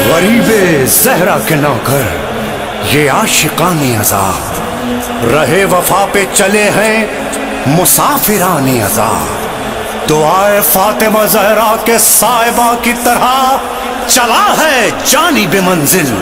غریب زہرا کے نوکر یہ عاشقان عذاب، رہے وفا پہ چلے ہیں مسافران عذاب۔ دعائے فاطمہ زہرا کے صاحبہ کی طرح چلا ہے جانب منزل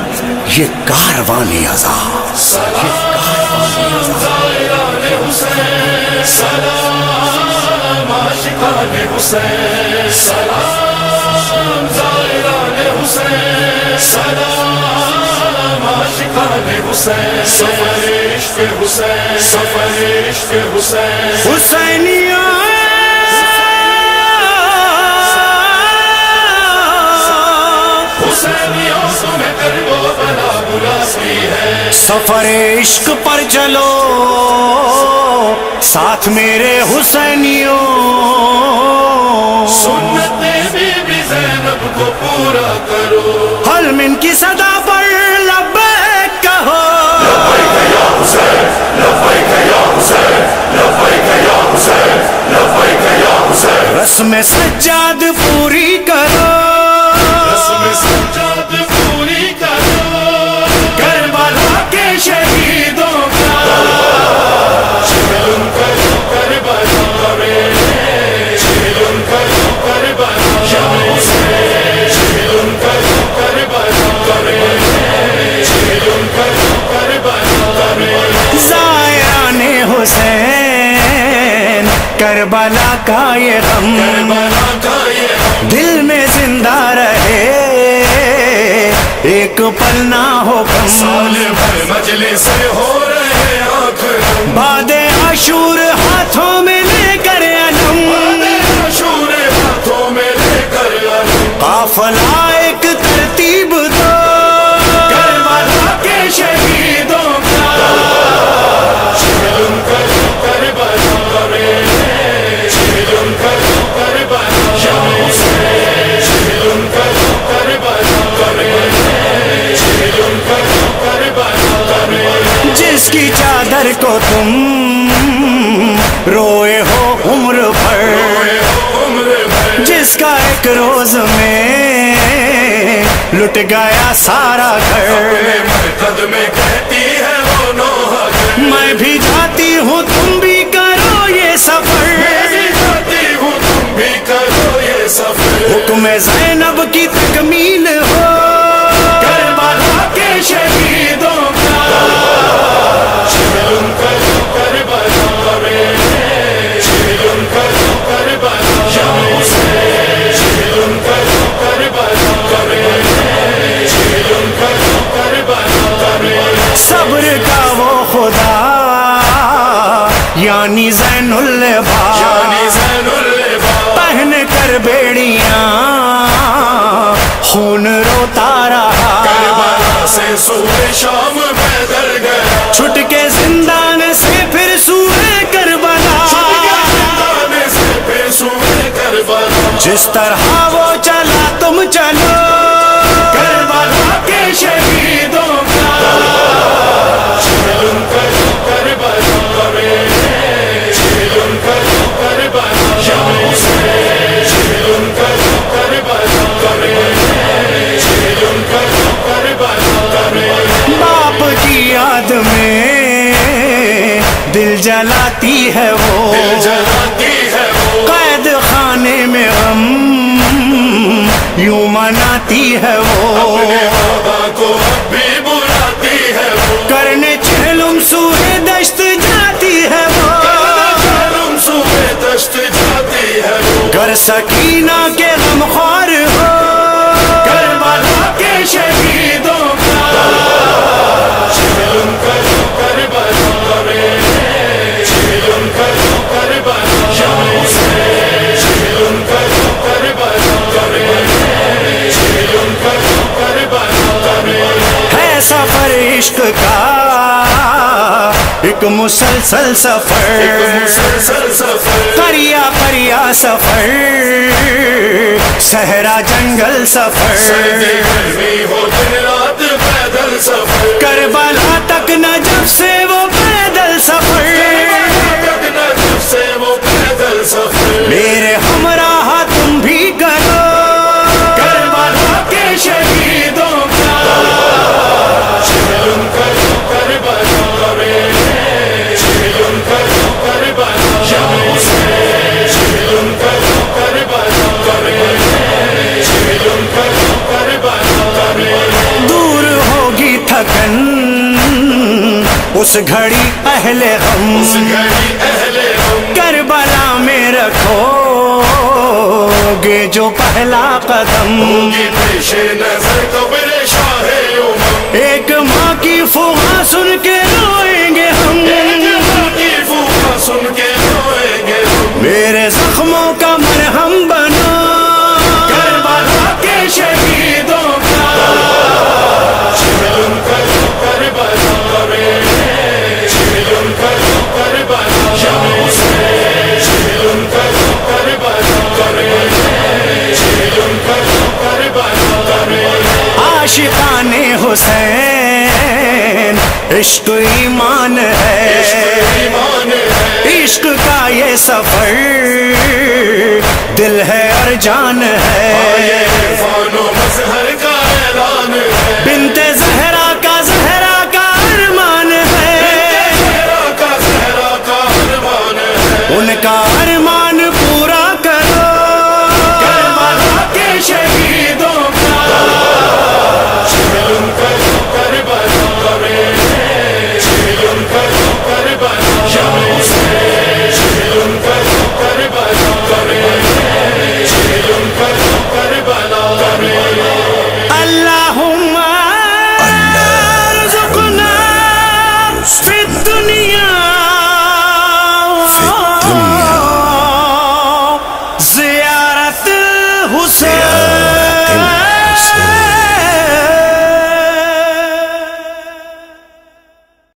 یہ کاروان عذاب۔ سلام زائران حسین، سلام عاشقان حسین، سلام زائران حسین، سلام عاشقان حسین، سفر عشق حسین، سفر عشق حسین، حسینیاں سفر عشق پر چلو ساتھ میرے حسینیوں، سنت بی بی زینب کو پورا کرو، حل من کی صدا پر لبیک کہو، لبیک یا حسین، لبیک یا حسین، لبیک یا حسین، لبیک یا حسین، رسم سجاد پوری کرو، رسم سجاد پوری کرو، کربلا کے شہیدوں کا چلن کرو، کربلا میں چلن کرو، کربلا یا حسین، چلن کرو، کربلا میں چلن کرو، کربلا میں زائران حسین کربلا کا یہ غم، کربلا کا یہ غم دل میں زندہ رہے ایک پل نہ ہو کم، سال بھر مجلس سے ہو رہے آنکھ بعد عاشور ہاتھوں میں لے کر علم، عاشور ہاتھوں میں لے کر علم، قافلہ ایک ترتیب دو کربلا کے شہیدوں کا چلن کرو، کربلا میں چلن کرو، کربلا یا حسین، چلن کرو، کربلا میں چلن کرو، کربلا میں جس کی چادر کو تم روئے ہو عمر بھر، عمر بھر جس کا ایک روز میں لٹ گیا سارا گھر، اپنے مرکز میں کہتی ہے وہ نوحہ گھر، میں بھی جاتی ہوں تم بھی کرو یہ سفر، میں بھی جاتی ہوں تم بھی کرو یہ سفر، حکم زینب کی تکمیل ہو کربلا کے شہیدوں کا چلن کرو، کربلا میں چلن کرو، کربلا یا حسین، چلن کرو، کربلا میں چلن کرو، کربلا میں صبر کا وہ خدا یعنی زین العباد، یعنی زین العباد پہن کر بیڑیاں خون روتا رہا، کربلا سے سوئے شام پیدل گیا، چھٹ کے زندان سے پھر سوئے کربلا، زندان سے پھر سوئے کربلا، جس طرح وہ چلا تم چلو کربلا کے شہیدوں کا چلن کرو، کربلا میں چلن کرو، کربلا یا حسین، چلن کرو، کربلا میں چلن کرو، کربلا میں باپ کی یاد میں دل جلاتی ہے وہ، دل جلاتی ہے وہ، قید خانے میں غم یوں مناتی ہے وہ، اپنے بابا کو اب بھی بلاتی ہے وہ، کرنے چہلم سوئے دشت جاتی ہے وہ، چلم سوئے دشت جاتی ہے وہ، گر سکینہ کے غم خوار ہو کربلا کے شہیدوں کا چلن کرو، کربلا میں چلن کرو، کربلا یا حسین، چلن کرو، کربلا میں چلن کرو، کربلا میں ہے سفر عشق کا ایک مسلسل سفر، مسلسل سفر، پریا پریا سفر صحرا جنگل سفر، سردی گرمی ہو دن رات پیدل سفر، کربلا تک نہ جا تھکن اس گھڑی اہل غم کربلا میں رکھو گے جو پہلا قدم ایک ماں کی فغاں سن کے روئیں گے ہم میرے زخموں کا مرہم بنا کربلا کے شہیدوں کا عاشقان حسین عشق ایمان ہے عشق کا یہ سفر دل ہے اور جان ہے